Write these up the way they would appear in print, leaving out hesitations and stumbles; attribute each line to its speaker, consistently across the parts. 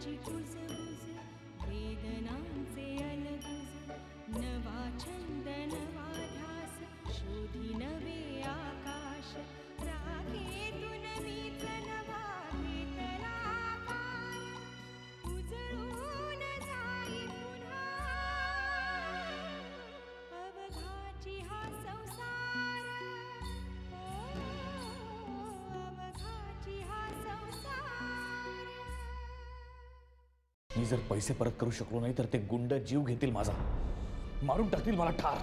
Speaker 1: मनाची कुजबुज वेदनांचे अलगुज नवा छंद नवा ध्यास शोधी नवे आकाश राखेतून मीच नवा घेतला आकार उजळून जाई पुन्हा अवघाची हा संसार अवघाची हा संसार।
Speaker 2: मी जर पैसे परत करू शकलो नाही तर ते गुंड जीव घेतील माझा, मारून टाकतील मला ठार।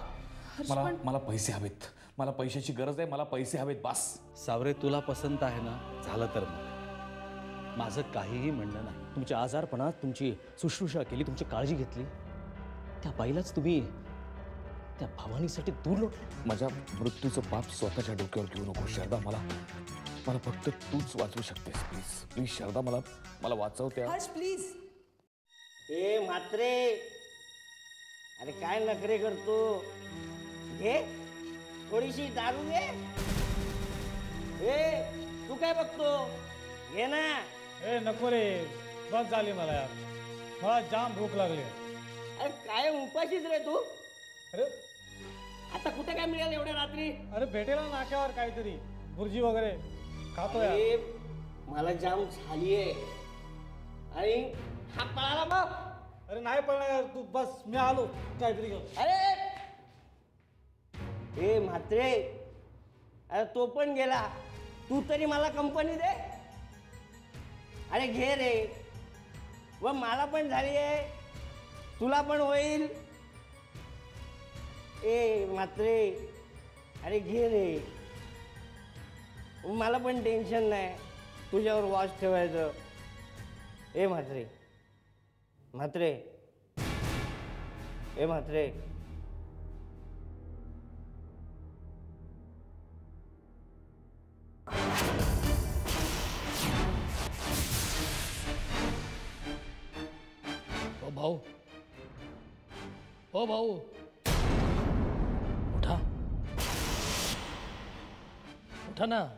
Speaker 2: मला पैसे हवेत, मला पैशाची गरज आहे, मला पैसे हवेत बस।
Speaker 3: सावरे तुला पसंत आहे ना, झालं तर मग माझं काहीही म्हणणं नाही।
Speaker 4: तुमच्या आजारपणात तुमची शुश्रूषा केली, तुमची काळजी घेतली, त्या बाईलाच तुम्ही त्या भवानीसाठी दूर लोटले।
Speaker 2: माझ्या मृत्यूचं पाप स्वतःच्या डोक्यावर घेऊ नको शारदा, मला फक्त तूच वाचवू शकतेस। प्लीज प्लीज शारदा, मला वाचव त्या।
Speaker 5: हर्ष प्लीज।
Speaker 6: ए म्हात्रे, अरे काय नखरे करतो, घे थोडीशी दारू घे। ए तू काय बघतो, घे ना।
Speaker 7: ए नको रे, बस झाली मला यार, मला जाम भूक लागली।
Speaker 6: अरे काय उपाशीच रे तू।
Speaker 7: अरे
Speaker 6: आता कुठे काय मिळालं एवढ्या रात्री?
Speaker 7: अरे भेटेल ना नाक्यावर काहीतरी भुर्जी वगैरे खातो यार।
Speaker 6: अरे मला जाम झाली आहे आणि हा पळाला मग।
Speaker 7: अरे नाही पळणार यार, तू बस, मी आलो काहीतरी घेऊन।
Speaker 6: अरे ए म्हात्रे, अरे तो पण गेला, तू तरी मला कंपनी दे। अरे घे रे, व मला पण झाली आहे, तुला पण होईल। ए म्हात्रे, अरे घे रे, मला पण टेन्शन नाही, तुझ्यावर वॉच ठेवायचं। ए म्हात्रे, म्हात्रे, ए म्हात्रे,
Speaker 8: ओ भाऊ, ओ भाऊ, उठा उठा ना।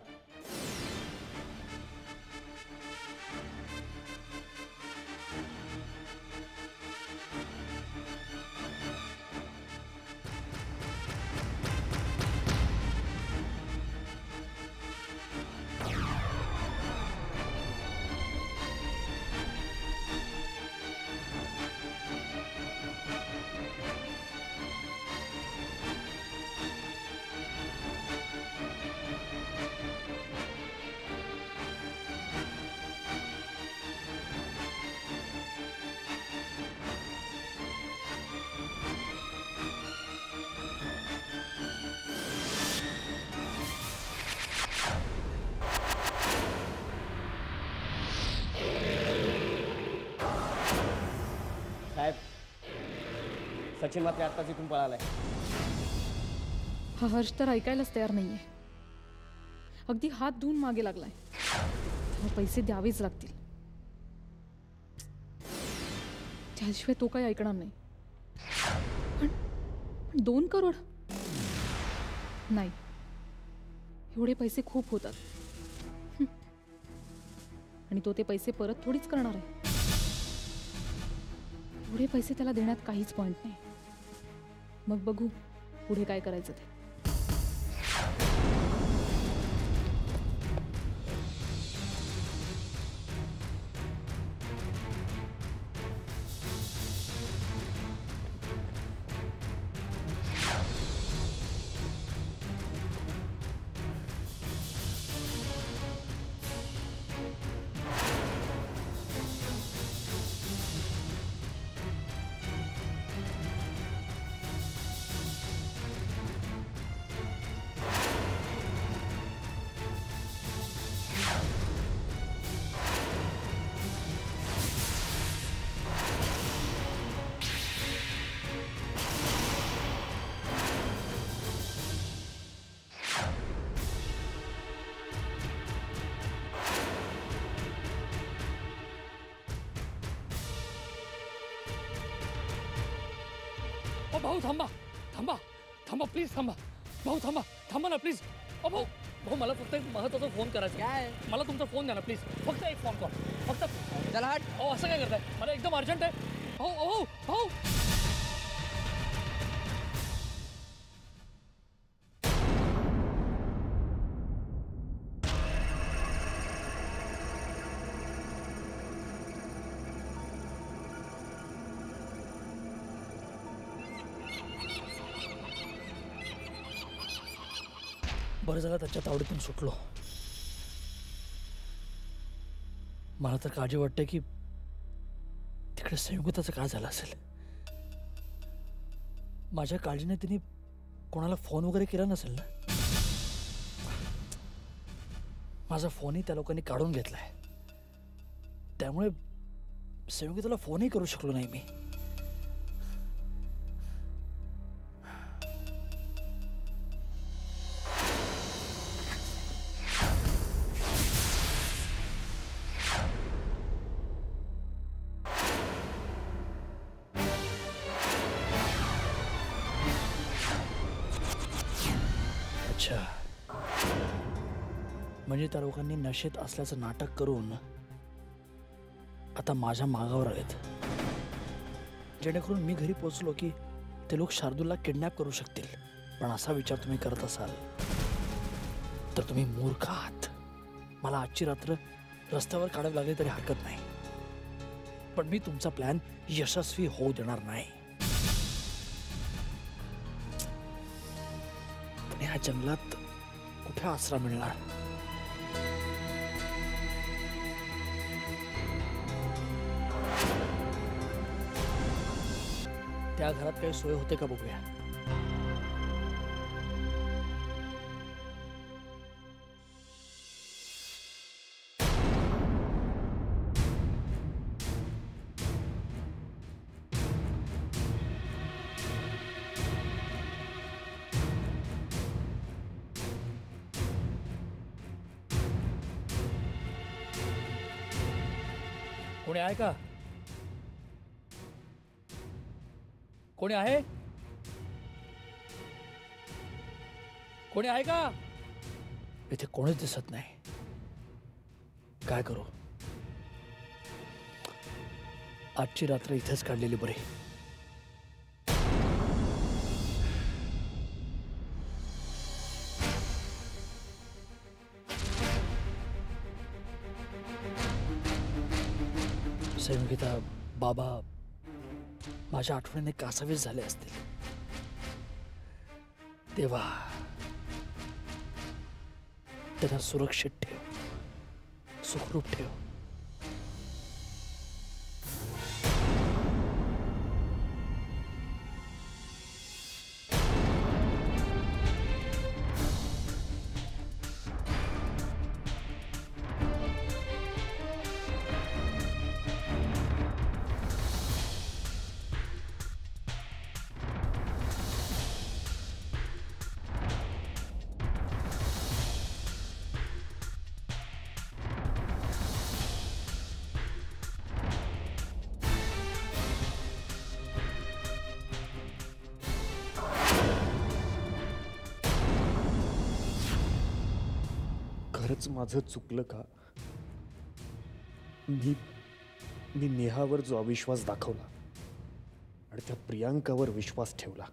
Speaker 6: साहेब, सचिन मात्र आत्ताच इथून पळालाय।
Speaker 9: हा हर्ष तर ऐकायलाच तयार नाहीये, अगदी हात धुवून मागे लागलाय। पैसे द्यावेच लागतील, त्याशिवाय तो काही ऐकणार नाही। पण 2 करोड नाही, एवढे पैसे खूप होतात आणि तो ते पैसे परत थोडीच करणार आहे। एवढे पैसे त्याला देण्यात काहीच पॉइंट नाही। मग बघू पुढे काय करायचं ते।
Speaker 8: ओ भाऊ थांबा थांबा थांबा प्लीज थांबा भाऊ थांबा थांबा ना प्लीज। ओ भाऊ भाऊ मला फक्त एक महत्त्वाचा फोन करायचा आहे। मला तुमचा फोन द्या ना प्लीज, फक्त एक फोन कॉल फक्त। चला हट. अहो असं काय करताय? मला एकदम अर्जंट आहे. भाऊ. बरं झालं त्याच्या तावडीतून सुटलो. मला तर काळजी वाटते की तिकडे संयुक्ताचं काय झालं असेल. माझ्या काळजीने तिने कोणाला फोन वगैरे केला नसेल ना. माझा फोनही त्या लोकांनी काढून घेतलाय, त्यामुळे संयुक्ताला फोनही करू शकलो नाही मी. अच्छा, म्हणजे त्या लोकांनी नशेत असल्याचं नाटक करून आता माझ्या मागावर आलेत, जेणेकरून मी घरी पोचलो की ते लोक शार्दूलला किडनॅप करू शकतील. पण असा विचार तुम्ही करत असाल तर तुम्ही मूर्ख आहात. मला आजची रात्र रस्त्यावर काढावी लागली तरी हरकत नाही, पण मी तुमचा प्लॅन यशस्वी होऊ देणार नाही. पण ह्या जंगलात कुठे आसरा मिळणार? त्या घरात काही सोय होते का बघूया. कोणी आहे का? कोणी आहे? कोणी आहे का? इथे कोणीच दिसत नाही. काय करू? आजची रात्र इथेच काढलेली बरी. संगीता, बाबा माझ्या आठवणीने कासावीस झाले असतील. देवा, त्यांना सुरक्षित ठेव, सुखरूप ठेव.
Speaker 5: खरंच माझं चुकलं का? मी नेहावर जो अविश्वास दाखवला आणि त्या प्रियांकावर विश्वास ठेवला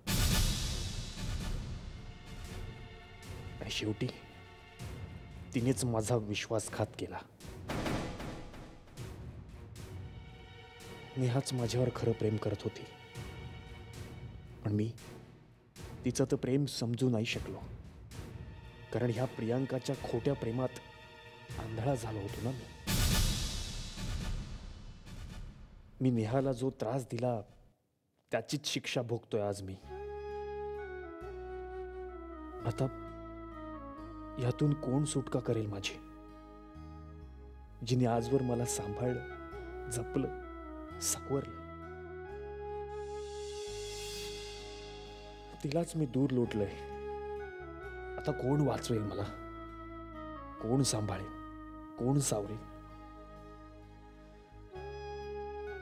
Speaker 5: आणि शेवटी तिनेच माझा विश्वासघात केला. नेहाच माझ्यावर खरं प्रेम करत होती, पण मी तिचं तर प्रेम समजू नाही शकलो, कारण ह्या प्रियांकाच्या खोट्या प्रेमात आंधळा झालो होतो ना मी नेहाला जो त्रास दिला त्याचीच शिक्षा भोगतोय आज मी. आता यातून कोण सुटका करेल माझी, जिने आजवर मला सांभाळलं, जपलं, सावरलं. तिलाच मी दूर लोटलंय. आता कोण वाचवेल मला? कोण सांभाळेल? कोण सावरेल?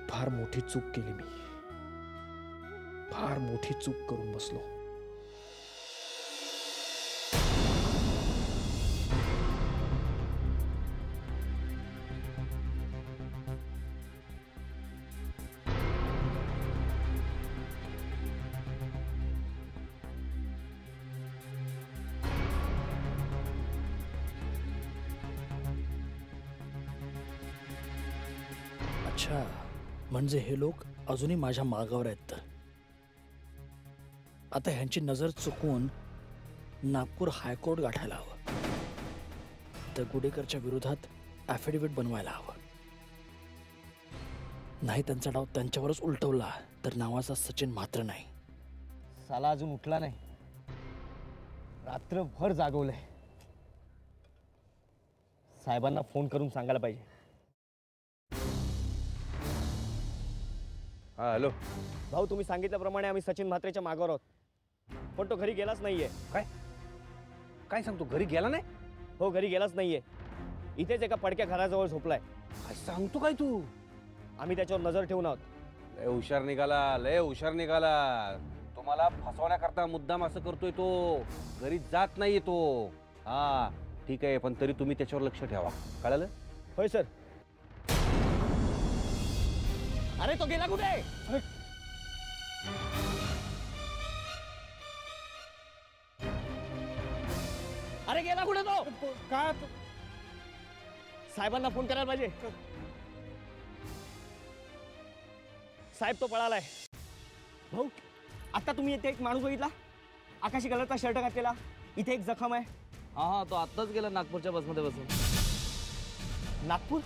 Speaker 5: फार मोठी चूक केली मी, फार मोठी चूक करून बसलो.
Speaker 8: अच्छा, म्हणजे हे लोक अजूनही माझ्या मागावर आहेत. तर आता ह्यांची नजर चुकवून नागपूर हायकोर्ट गाठायला हवं. त्या गुडेकरच्या विरोधात ॲफिडेव्हिट बनवायला हवं. नाही त्यांचा डाव त्यांच्यावरच उलटवला तर नावाचा सचिन मात्र नाही.
Speaker 6: साला अजून उठला नाही. रात्रभर जागवलंय. साहेबांना फोन करून सांगायला पाहिजे.
Speaker 3: हा हॅलो.
Speaker 6: भाऊ, तुम्ही सांगितल्याप्रमाणे आम्ही सचिन म्हात्रेच्या मागावर आहोत. पण तो घरी गेलाच नाहीये.
Speaker 3: काय काय सांगतो, घरी गेला नाही?
Speaker 6: हो, घरी गेलाच नाहीये. इथेच एका पडक्या घराजवळ झोपलाय.
Speaker 3: काय सांगतो काय तू?
Speaker 6: आम्ही त्याच्यावर नजर ठेवून आहोत.
Speaker 3: लय हुशार निघाला, लय हुशार निघाला. तुम्हाला फसवण्याकरता मुद्दाम असं करतोय तो. घरी जात नाहीये तो. हा ठीक आहे, पण तरी तुम्ही त्याच्यावर लक्ष ठेवा, कळलं?
Speaker 6: होय सर. अरे तो गेला कुठे? अरे गेला कुठे तो?
Speaker 7: काय
Speaker 6: साहेबांना फोन करायला पाहिजे. साहेब, तो पळालाय. भाऊ, आता तुम्ही इथे एक माणूस बघितला, आकाशी कलरचा शर्ट घातलेला. इथे एक जखम आहे.
Speaker 4: हा, तो आत्ताच गेला नागपूरच्या बसमध्ये बसून.
Speaker 6: नागपूर?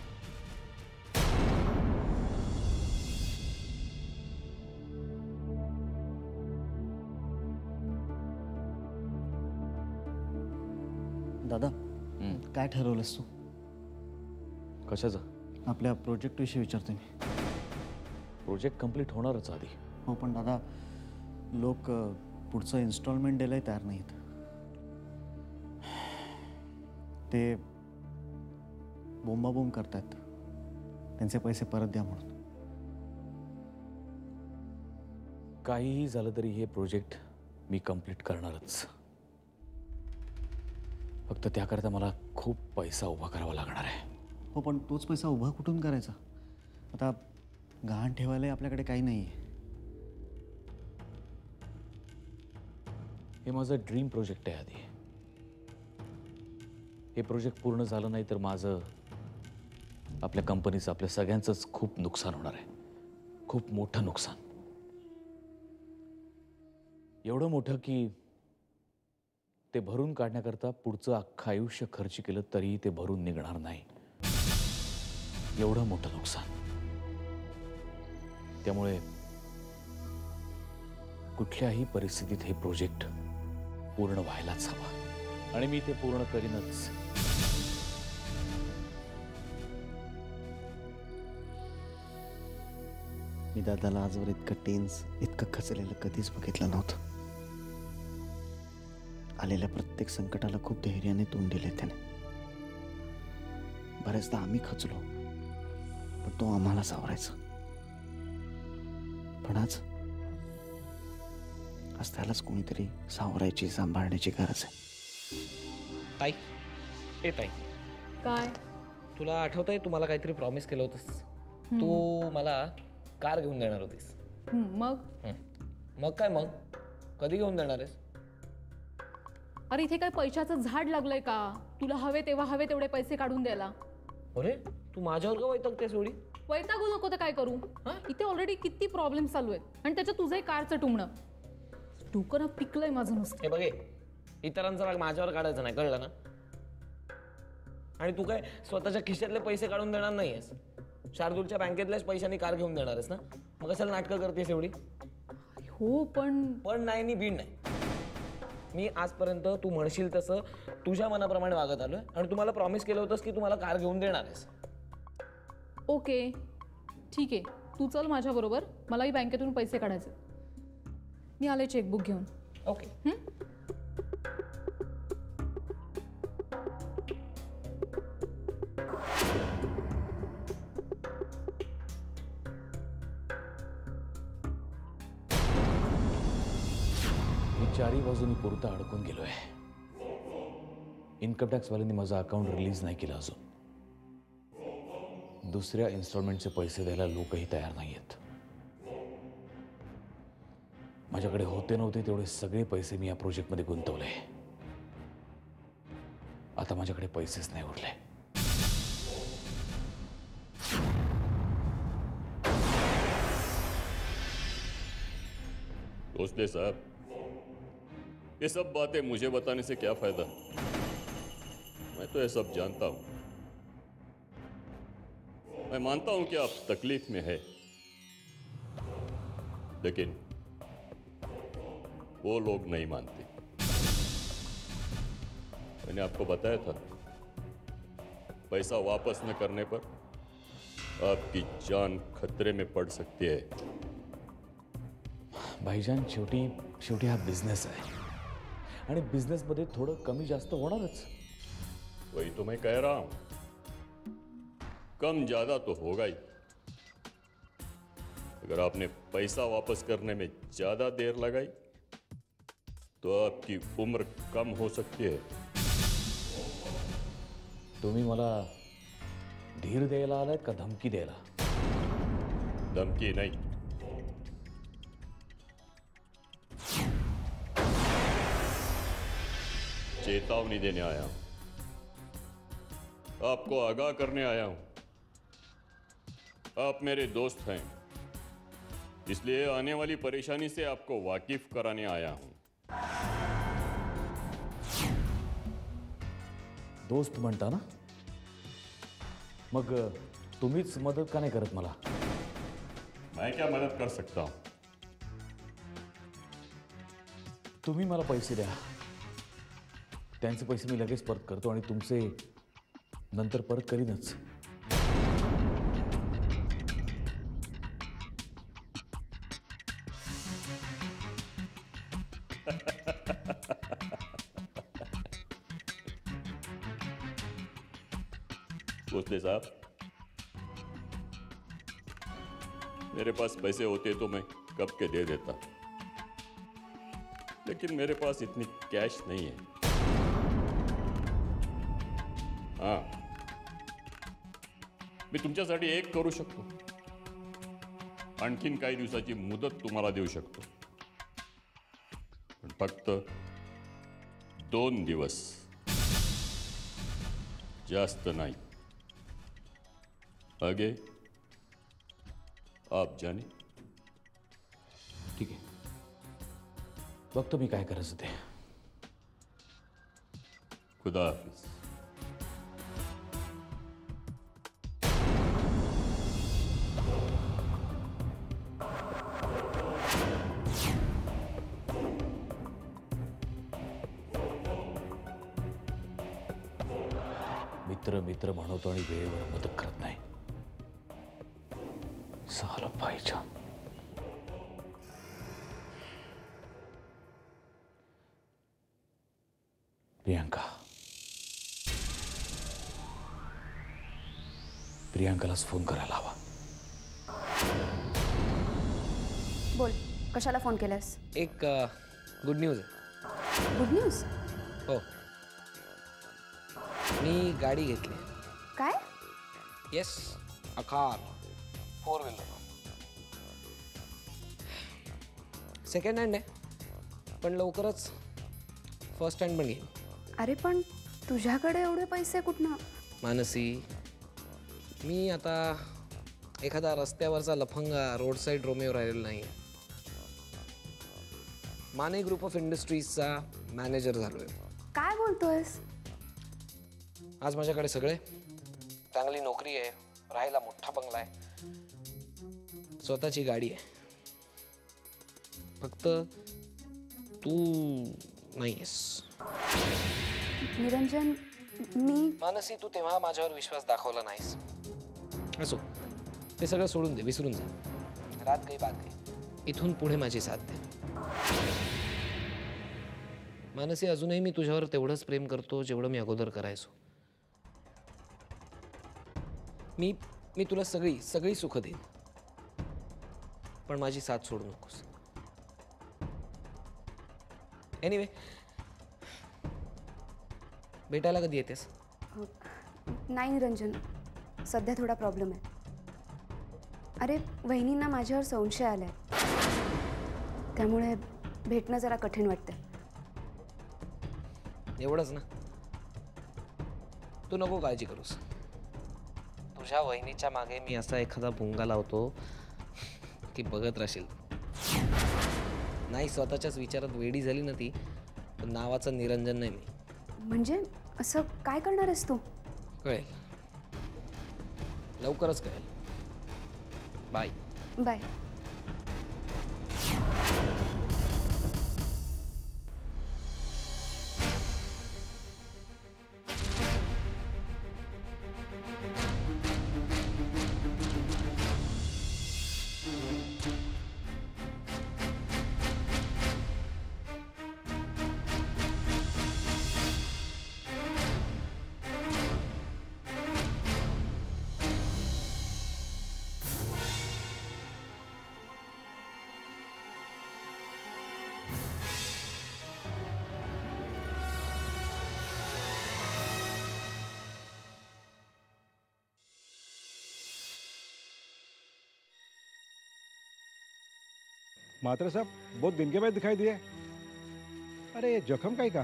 Speaker 10: दादा, काय ठरवलंस तू?
Speaker 2: कशाचं?
Speaker 10: आपल्या प्रोजेक्ट विषयी विचारते मी.
Speaker 2: प्रोजेक्ट कम्प्लीट होणारच आधी.
Speaker 10: हो, पण दादा, लोक पुढचं इन्स्टॉलमेंट द्यायलाही तयार नाहीत. ते बोंबाबोंब करतात, त्यांचे पैसे परत द्या म्हणून.
Speaker 2: काहीही झालं तरी हे प्रोजेक्ट मी कम्प्लीट करणारच. फक्त त्याकरता मला खूप पैसा उभा करावा लागणार आहे.
Speaker 10: हो, पण तोच पैसा उभा कुठून करायचा? आता गहाण ठेवायलाही आपल्याकडे काही नाही आहे.
Speaker 2: हे माझं ड्रीम प्रोजेक्ट आहे आधी. हे प्रोजेक्ट पूर्ण झालं नाही तर माझं, आपल्या कंपनीचं, आपल्या सगळ्यांचंच खूप नुकसान होणार आहे. खूप मोठं नुकसान. एवढं मोठं की ते भरून काढण्याकरता पुढचं अख्खं आयुष्य खर्च केलं तरी ते भरून निघणार नाही. एवढं मोठं नुकसान. त्यामुळे कुठल्याही परिस्थितीत हे प्रोजेक्ट पूर्ण व्हायलाच हवं आणि मी ते पूर्ण करीनच.
Speaker 10: मी दादाला आजवर इतकं टेन्स, इतकं खचलेलं कधीच बघितलं नव्हतं. आलेल्या प्रत्येक संकटाला खूप धैर्याने तोंड दिले त्याने. बऱ्याचदा आम्ही खचलो, पण तो आम्हाला सावरायचा. पण आज त्यालाच कोणीतरी सावरायची, सांभाळण्याची गरज आहे.
Speaker 4: ताई, ए ताई,
Speaker 9: काय?
Speaker 4: तुला आठवतंय तू मला काहीतरी प्रॉमिस केलं होतंस? तू मला कार घेऊन देणार होतीस.
Speaker 9: मग
Speaker 4: काय मग? कधी घेऊन देणार आहेस?
Speaker 9: अरे इथे काय पैशाचं झाड लागलंय का तुला? हवे तेव्हा हवे तेवढे पैसे काढून द्यायला.
Speaker 4: अरे तू माझ्यावर का वैतागतेस एवढी?
Speaker 9: वैतागू नको तर काय करू? इथे ऑलरेडी किती प्रॉब्लेम चालू आहेत आणि त्याच्यात तुझंही कारचं टुमणं. डोकं ना पिकलंय माझं नुसतं.
Speaker 4: हे बघे, इतरांचा राग माझ्यावर काढायचा नाही, कळलं ना? आणि तू काय स्वतःच्या खिशातले पैसे काढून देणार नाहीयेस. शार्दूलच्या बँकेतल्याच पैशांनी कार घेऊन देणार आहेस ना? मग कशाला नाटकं करतेस एवढी?
Speaker 9: हो, पण
Speaker 4: नाही आणि बीड नाही. मी आजपर्यंत तू म्हणशील तसं तुझ्या मनाप्रमाणे वागत आलोय आणि तुम्हाला प्रॉमिस केलं होतंस की तुम्हाला कार घेऊन देणार आहेस.
Speaker 9: ओके, ठीक आहे, तू चल माझ्याबरोबर. मलाही बँकेतून पैसे काढायचे. मी आले चेकबुक घेऊन.
Speaker 4: ओके.
Speaker 2: मी चारही बाजूनी पुरता अडकून गेलोय. इन्कम टॅक्सवाल्यांनी माझं अकाउंट रिलीज नाही केलं अजून. दुसऱ्या इन्स्टॉलमेंटचे पैसे द्यायला लोकही तयार नाही आहेत. माझ्याकडे होते नव्हते तेवढे सगळे पैसे मी या प्रोजेक्टमध्ये गुंतवले. आता माझ्याकडे पैसेच नाही उरले.
Speaker 11: भोसले साहब, ये सब बातें मुझे बताने से क्या फायदा? मैं तो ये सब जानता हूं। मैं मानता हूं कि आप तकलीफ में है, लेकिन वो लोग नहीं मानते। मैंने आपको बताया था, पैसा वापस न करने पर आपकी जान खतरे में पड़ सकती है।
Speaker 2: भाईजान, शेवटी हा बिझनेस आहे आणि बिझनेसमध्ये थोडं कमी जास्त होणारच.
Speaker 11: वही तो मैं कह रहा हूं, कम ज्यादा तो होगा ही। अगर आपने पैसा वापस करने में ज्यादा देर लगाई तो आपकी उम्र कम हो सकती है।
Speaker 2: तुम्ही मला धीर द्यायला आलात का धमकी द्यायला?
Speaker 11: धमकी नहीं, चेतावनी देने आया हूं, आपको आगाह करने आया हूं। आप मेरे दोस्त हैं, इसलिए आने वाली परेशानी से आपको वाकिफ कराने आया हूं।
Speaker 2: दोस्त म्हणता ना, मग तुम्हीच मदत का नाही करत मला?
Speaker 11: मैं क्या मदद कर सकता हूं?
Speaker 2: तुम्ही मला पैसे द्या, त्यांचे पैसे मी लगेच परत करतो आणि तुमचे नंतर परत करीनच.
Speaker 11: भोसले साहब, मेरे पास पैसे होते तो मैं कब के दे देता, लेकिन मेरे पास इतनी कैश नहीं है. हाँ, मी तुमच्यासाठी एक करू शकतो. आणखीन काही दिवसाची मुदत तुम्हाला देऊ शकतो, पण फक्त 2 दिवस, जास्त नाही. आगे आप जाने.
Speaker 2: ठीक आहे, बघतो मी काय करायचं ते.
Speaker 11: खुदा हाफिज.
Speaker 2: मित्र मित्र म्हणतो आणि वेळेवर मदत करत नाही. साला भाईजान. प्रियांकालाच फोन करायला हवा.
Speaker 12: बोल, कशाला फोन केलास?
Speaker 4: एक गुड न्यूज आहे.
Speaker 12: Good news?
Speaker 4: हो, मी गाडी घेतली.
Speaker 12: काय?
Speaker 4: Yes, a car, 4 wheeler. Second hand आहे, पण लवकरच फर्स्ट हँड पण घेईन.
Speaker 12: अरे पण तुझ्याकडे एवढे पैसे कुठनं?
Speaker 4: मानसी, मी आता एखादा रस्त्यावरचा लफंगा रोड साईड रोमिओ राहिलेला नाही. माने ग्रुप ऑफ इंडस्ट्रीजचा मॅनेजर झालोय.
Speaker 12: काय बोलतोयस?
Speaker 4: आज माझ्याकडे सगळे, चांगली नोकरी आहे, राहायला मोठा बंगला आहे, स्वतःची गाडी आहे. फक्त तू नाहीयेस.
Speaker 12: निरंजन, मी...
Speaker 4: मानसी, तू तेव्हा माझ्यावर विश्वास दाखवला नाहीस. असो, ते सगळं सोडून दे, विसरून जा. रात गई बात गई. इथून पुढे माझी साथ दे. मानसी, अजूनही मी तुझ्यावर तेवढंच प्रेम करतो जेवढं मी अगोदर करायचो. मी तुला सगळी सुख देईन, पण माझी साथ सोडू नकोस. एनिवे, भेटायला कधी येतेस?
Speaker 12: नाही निरंजन, सध्या थोडा प्रॉब्लेम आहे. अरे, वहिनींना माझ्यावर संशय आलाय, त्यामुळे भेटणं जरा कठीण वाटतंय.
Speaker 4: एवढंच ना? तू नको काळजी करूस. तुझ्या वहिनीच्या मागे मी असा एखादा भुंगा लावतो की बघत राहशील. नाही, स्वतःच्याच विचारात वेडी झाली ना ती, पण नावाचं निरंजन नाही मी.
Speaker 12: म्हणजे असं काय करणार आहेस तू?
Speaker 4: कळेल, लवकरच कळेल. बाय.
Speaker 12: बाय.
Speaker 13: मात्रे साहब बहुत दिन के बाद दिखाई दिए. अरे जखम काय का?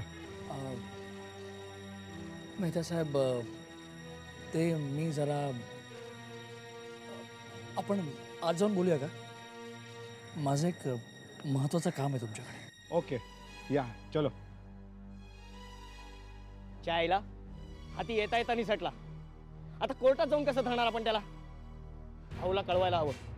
Speaker 8: मेहता साहेब, ते मी जरा आपण आज जाऊन बोलूया का? माझं एक महत्त्वाचं काम आहे तुमच्याकडे.
Speaker 13: ओके या चलो.
Speaker 6: चायला हाती येता येता निसटला. आता कोर्टात जाऊन कसं धरणार आपण त्याला? भाऊला कळवायला हवं.